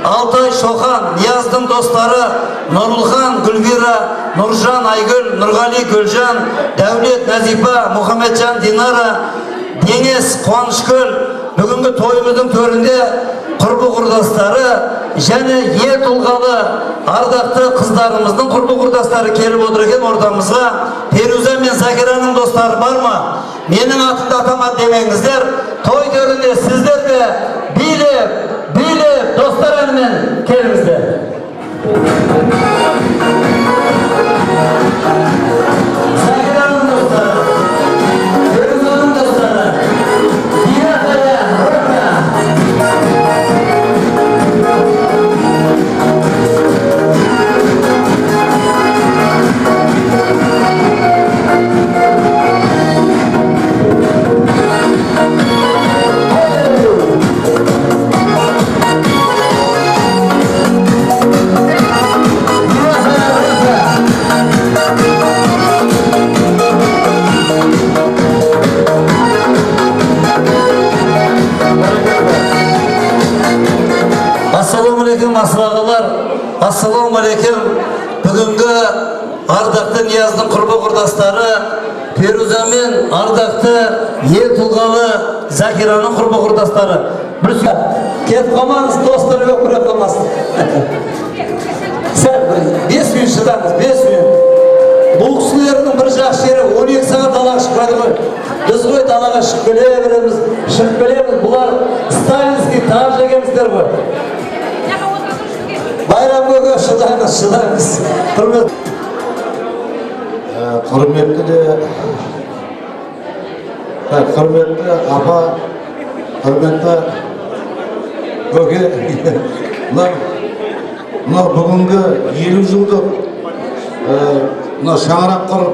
Алтай Шоқан, Нияздың достары, Нұрулхан, Гүлвира, Нұржан, Айгүл, Нұрғали, Гүлжан, Дәулет, Назипа, Мұхамеджан, Динара, Деңес, Қуанышкөл, бүгінгі тойымыздың төрінде құрбы құрдастары және е тұлғалы ардақты қыздарымыздың құрбы құрдастары келіп отыр екен ортамызға. Перуза мен Закираның достары бар ма? Менің атымды атама демеңіздер. Той төрінде сіздер де билеп достар әнімен келіңіздер. Закираның достары, Перузаның достары, Ассалаумағалейкум. Бүгінгі ардақты Нияздың құрбы құрдастары, Перуза мен ардақты ел тұлғалы Закираның құрбы құрдастары. Кетіп қалмаңыз, достар көп көре қалмасын. 5 минут шыдаңыз, 5 минут. Бұл кісілердің бір жақ жері 12 сағат далаға шықпады ғой. Біз ғой далаға шығып келеміз. Бұлар сталинский таж екенсіздер ғой. Байрам көке, шыдаңыз. Құрметті апа, құрметті көке, бүгінгі 50 жылдық шаңырақ құрып,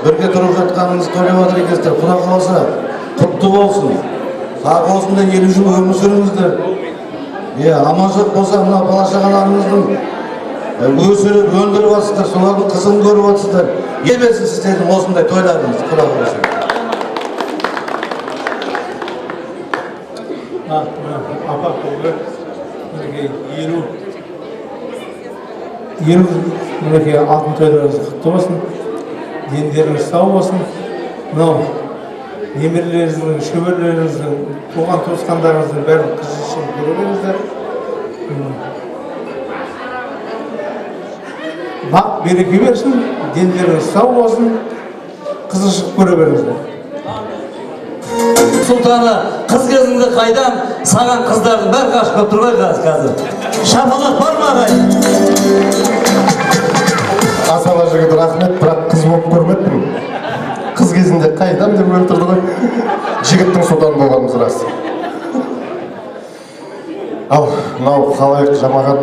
бірге тұрып жатқанымыз тойлап отыр екенсіздер. Құда қаласа құтты болсын. Тағы осындай 50 жыл өмір сүріңіздер. Аманшылық болса, мына бала-шағаларыңыздың өсіріп, өндіріп жатсыздар, солардың қызын көріп жатсыздар. Ел берсін сіздердің осындай тойларыңыз, Құда қаласа. Апа, мінекей алтын тойларыңыз құтты болсын, дендеріңіз сау болсын. Мынау немерелеріңіздің, шөберелеріңіздің, туған туысқандарыңыздың бәрін қыз үшін көре беріңіздер. Бақ береке берсін, дендеріңіз сау болсын, қыз үшін көре беріңіздер. Сұлтаны, қыз кезіңді қайдам, саған қыздардың бәр қашып көп тұрғай қазір. Шапалақ бар ма ағай? Асаба жігіт рахмет, бірақ қыз болып көрмедім. Қыз кезінде қайдам деп өлтірді ғой. Жігіттің сұлтаны болғанымыз рас. Ал, мынау халайық жамағат.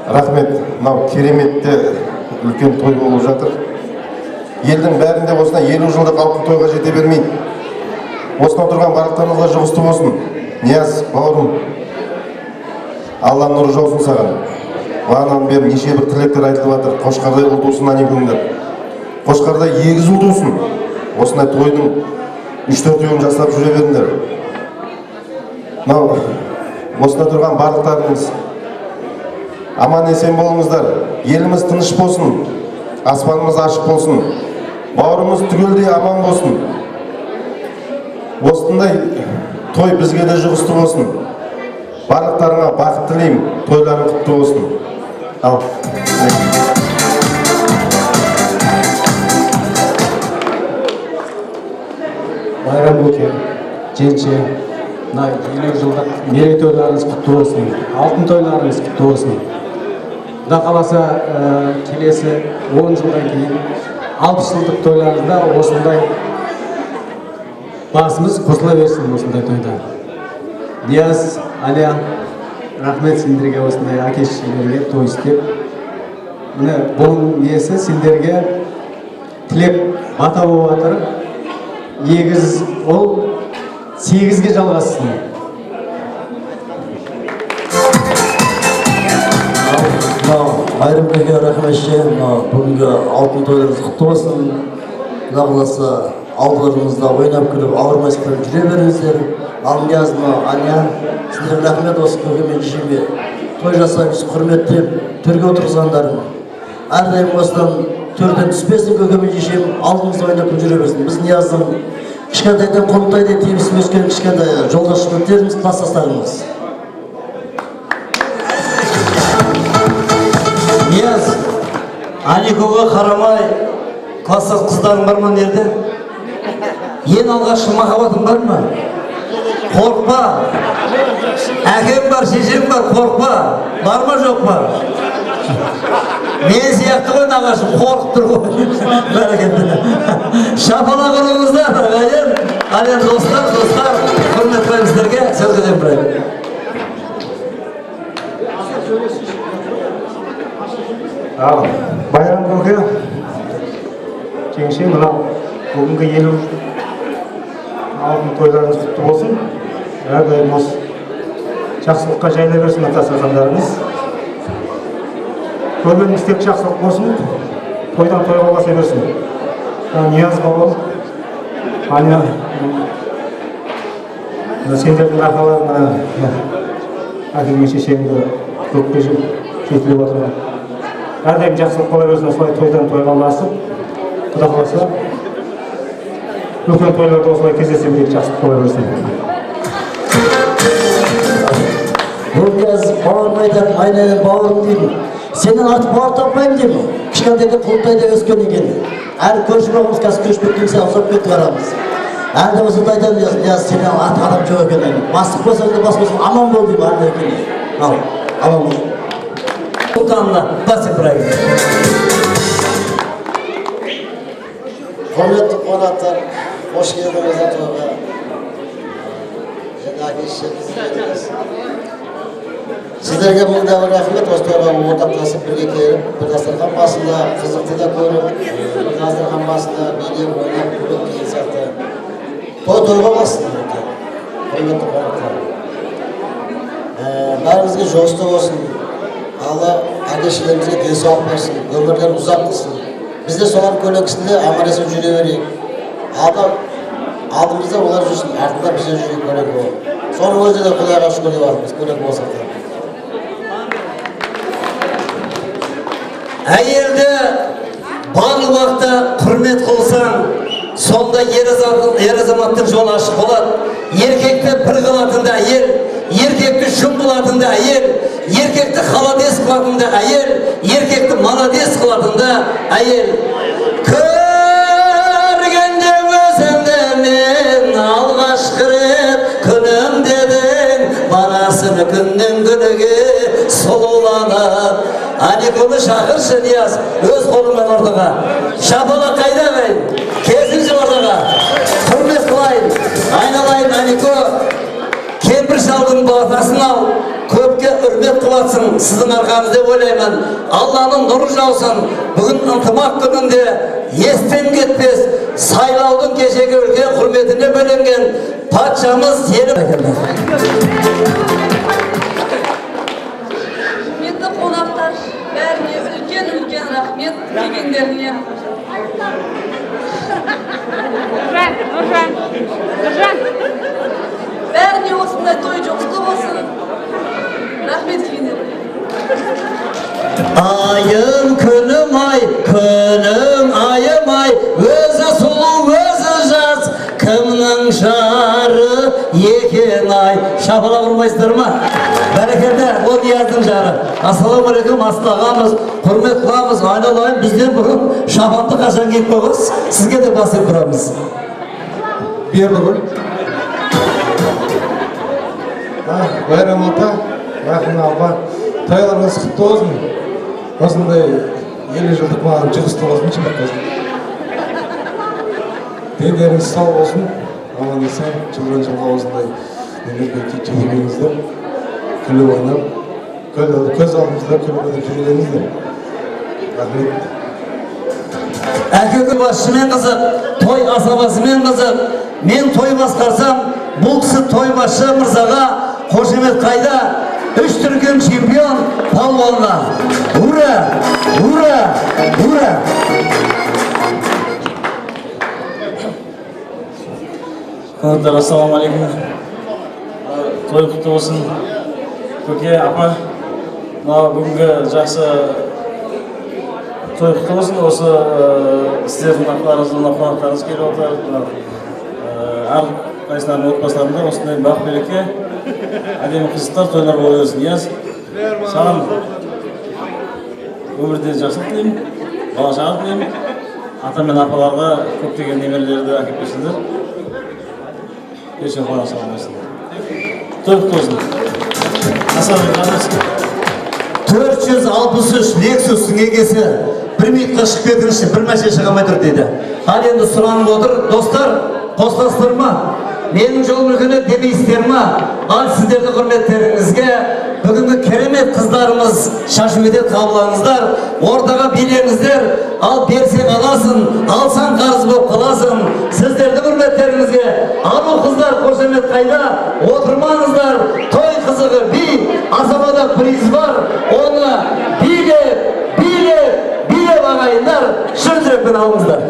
Рахмет, мынау кереметте үлкен той болып жатыр. Елдің бәрінде осына 50 жылдық алтын тойға жете бермейді. Осына отырған барлықтарыңызға жұғысты болсын. Нияз, бауырым, Алла нұры жаусын саған. Бағанан бері неше бір тілектер айтылып жатыр. Қошқардай ұл туысынан екіңдер. Қошқардай егіз ұл туысын. Осындай тойдың 3-4 тойын жасап жүре беріңдер. Осында тұрған барлықтарыңыз аман есен болыңыздар. Еліміз тыныш болсын. Аспанымыз ашық болсын. Бауырымыз түгелдей аман болсын. Осындай той бізге де жұғысты болсын. Барлықтарыңа бақыт тілеймін. Тойларың құтты болсын. Ал. Байрам көке, женше, 50 жылдық мерейтойларыңыз құтты болсын. Алтын тойларыңыз құтты болсын. Құда қаласа келесі 10 жылдан кейін 60 жылдық тойларыңызда осындай басымыз қосыла берсін осындай тойда. Нияз, Алия, рахмет сендерге осындай әке-шешелерге той істеп. Міне бұл несі сендерге тілеп бата болып жатыр. Егіз ол 8-ге жалғассын. Байрам көке рахметше, бүгінгі алтын тойларыңыз құтты болсын. Құда қаласа алдыларыңызда ойнап күліп ауырмай жүре беріңіздер. Алмиязма, Аня, сіздерге рахмет осы көкемен жеме. Той жасаймыз, құрметтеп, төрге отырғызғандарың. Әрдайым осыдан төрден түспесін көкемен жешем, алдымызда ойнап жүре берсін. Біз Нияздың кішкентайдан Құрылтайдай тегісіп өскен кішкентай жолдас жігіттеріміз, класстастарымыз. Нияз, Аникоға қарамай, класстас қыздарың бар ма нерде? Ең алғашқы махаббатың бар ма? Қорқпа. Әкем бар, шешем бар, қорқпа. Бар ма, жоқ па? Мен сияқты ғой нағашым, қорқып тұр ғой. Бәрекелді. Шапалақ ұрыңыздар, ағайын, достар, құрмет қойыңыздерге сөз көтеріп тұрайын. Байрам көке, кеңше мынау бүгінгі 50 алтын тойларыңыз құтты болсын. Әрдайым осы жақсылыққа жайыла берсін ата-сахандарыңыз. Көргеніңіз тек жақсылық болсын, тойдан тойға баса берсін. Нияз бауырым, Аня, сендердің арқаларына әкең мен шешеңді көкке жетіліп отырған. Әрдайым жақсылық бола берсін, осылай тойдан тойға басып, Құда қаласа, үлкен тойларда осылай кездесе берейік, жақсылық бола берсін. Бұл кез бауырым айтатын, айнайын бауырым деймін. Сенен артық бауыр таппаймын деймін. Кішкентайда Құрылтайда өскен екен. Әр көрші-бағымыз қазір көшіп кеткенсе ұзап кетіп қарамыз. Әлде осы айтатын, сенен артық адам жоқ екен. Бастық болсаң да бас болсаң, аман бол деймін, әлде екен. Ал, аман бол. Сұлтанына басып бұрайын. Құрметті қонақтар, қош келдіңіздер тойға. Сіздерге мыңдағы рахмет, осы тойға ортақтасып бірге келіп, бір дастархан басында қызықты да көріп, бір дастархан басында билеп, ойнап, күліп деген сияқты. Тойға бассын. Құрметті қонақтар. Бәріңізге жосты болсын. Алла әке-шешелерімізге денсаулық берсін, өмірлерін ұзақ қылсын. Біз де соған көлексінде аман-есен жүре берейік. Алдымызда олар жүрсін, артында бізде жүрейік көлек болып. Соның өзі де Құдайға шүкір деп біз көлек болсақ та. Әйелді барлық уақытта құрмет қылсаң, сонда ер азаматтың жолы ашық болады. Еркекті бір қылатында әйел, еркекті шын қылатында әйел, еркекті халадес қылатында әйел, еркекті маладес қылатында әйел. Көргенде өзіңді мен алғашқы рет күнім дедің, барасың күннен күніге сұлуланып. Аниконы шақыршы Нияз, өз қолымен ортаға. Шапала қайда қайын, кезінші ортаға. Құрмет қылайын, айналайын Анико. Кемпір шалдың батасын ал, көпке үрмет қылатсың, сіздің арқаңыз деп ойлаймын. Алланың нұры жаусын, бүгін ынтымақ күнінде естен кетпес, сайлаудың кешегі үлкен құрметіне бөленген патшамыз сеніп әкелді. Құрметті қонақтар, бәріне үлкен рахмет келгендеріне. Нұржан. Бәріне осындай той жоқты болсын. Рахмет келгендеріне. Айым күнім ай, күнім айым ай, өзі сұлу, өзі жас, кімнің жары екен ай. Шапала ұрмайсыздар ма? Бәрекелді, ол Нияздың жары. Ассалаумағалейкум, ағамыз, құрмет қыламыз, айналайын, бізден бұрын шапанды қашан киіп қойғыз, сізге де басып тұрамыз. Берді ғой. Байрам ата, рахым апа, тойларыңыз құтты болсын. Осындай 50 жылдық маған жұғысты болсын, шықпасын. Дендеріңіз сау болсын, аман есен, жылға осындай мемлекетке жүргеніңіздер, күліп ойнап, көз алдымызда күліп ойнап жүргеніңіздер. Рахмет. Әкеге басшымен қызық, той асабасымен қызық. Мен той басқарсам, бұл кісі той басшы мырзаға қошемет қайда? 3 дүркем чемпион палуанға. Ура! Ура! Ура! Қонақтар, ассалаумағалейкум. той құтты болсын. Көке, апа, мына бүгінгі жақсы той құтты болсын. Осы сіздердің ақыларыңызбен қонақтарыңыз келіп отыр. Әр қайсылардың отбасыларында осындай бақ береке, әдемі қызықтар тойлар бола берсін. Нияз, саған өмірде жақсылық тілеймін, бала шаға тілеймін. Ата мен апаларға көптеген немерелерді әкеп берсіңдер. Ешен қуана саған берсін. Той құтты болсын. Асаның қадырсың. 463 Lexus'un егесі 1 минутқа шығып кетіңізші, бір мәше шығамай тұр дейді. Ал енді сұранып отыр, достар, қостастыр ма? Менің жолым үлкені демейсіздер ма? Ал сіздерді құрметтеріңізге бүгінгі керемет қыздарымыз шашуеден қабылаңыздар, ортаға билеңіздер, ал берсең аласың, алсаң қарыз болып қаласың. Сіздерді құрметтеріңізге алу қыздар қошемет қайда? Отырмаңыздар, той қызығы би, асабада приз бар, оны билеп ағайындар, шын жүрекпен алыңыздар.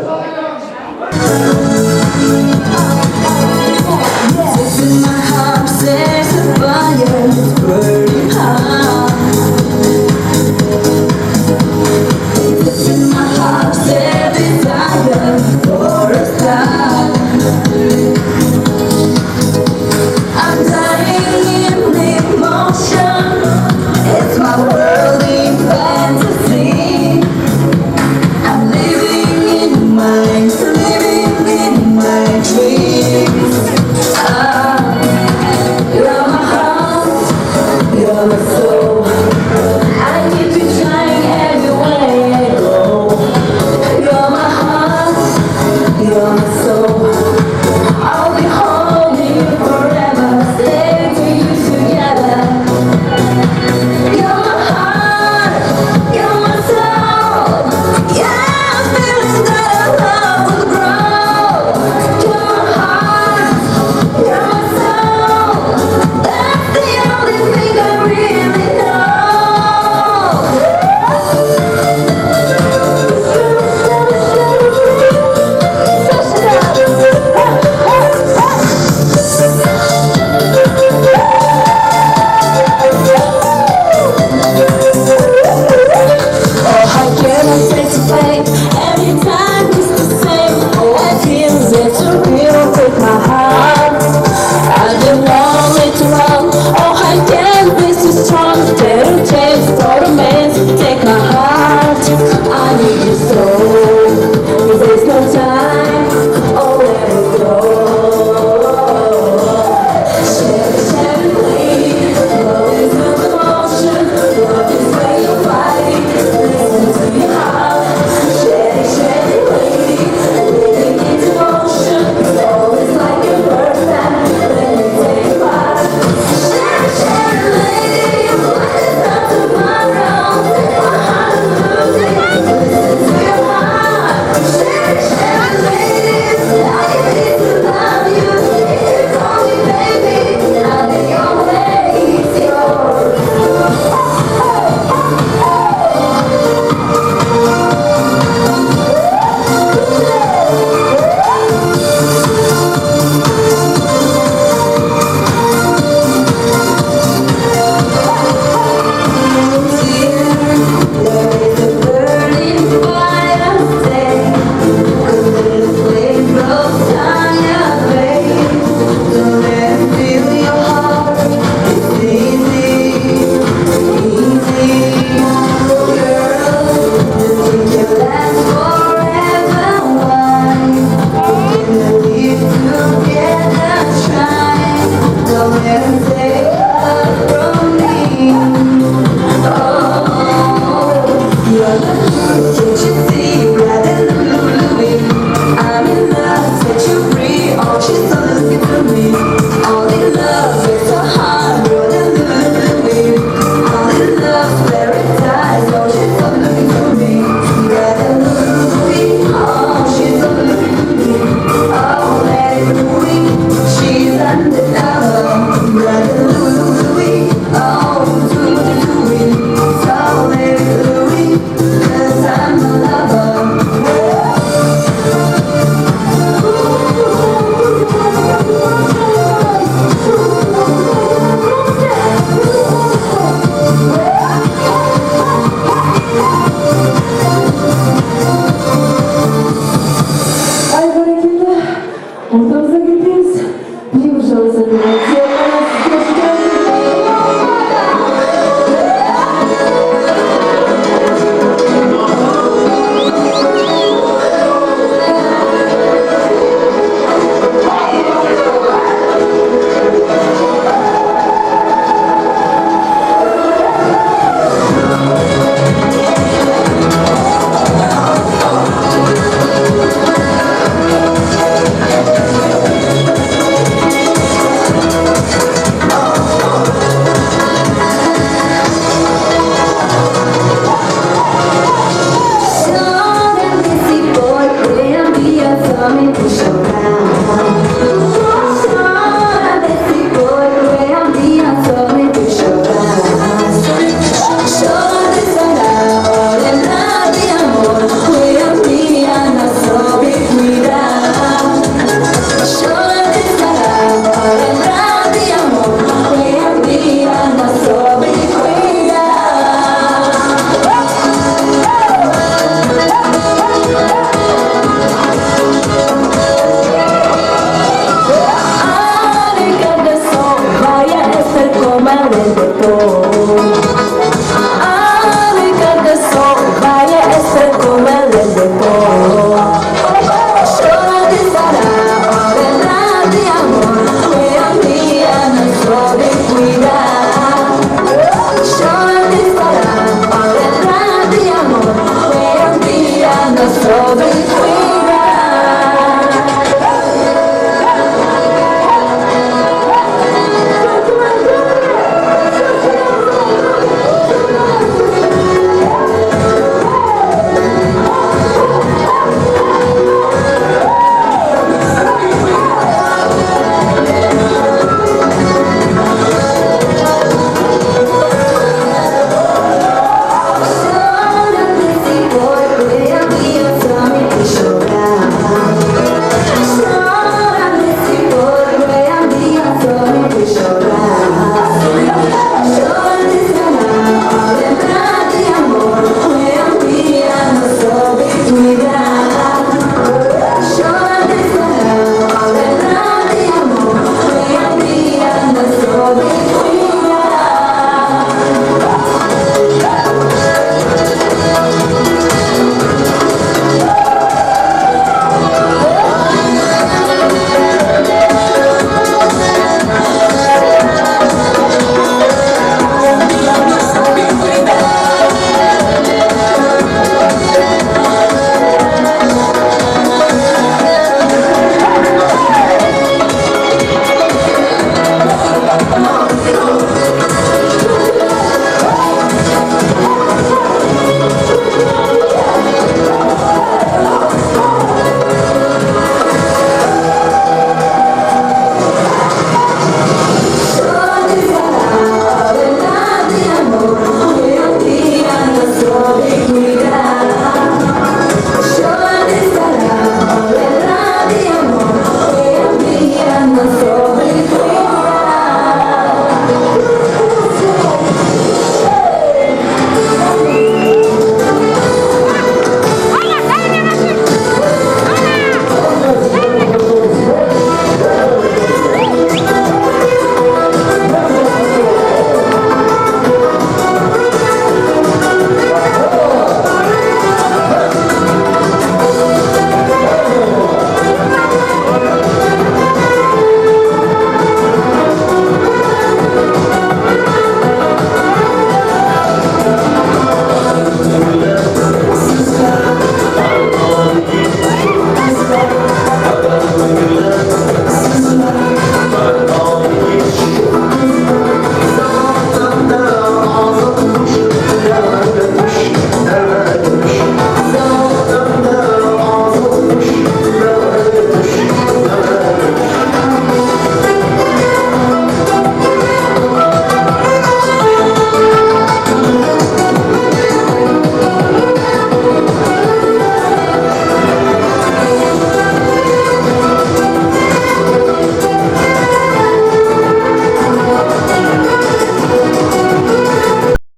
In my heart there's a fire, it's burning hot. In my heart there's a desire for a star. I'm dying in emotion. It's my world in fantasy. I'm living in my dreams. You're my heart, you're my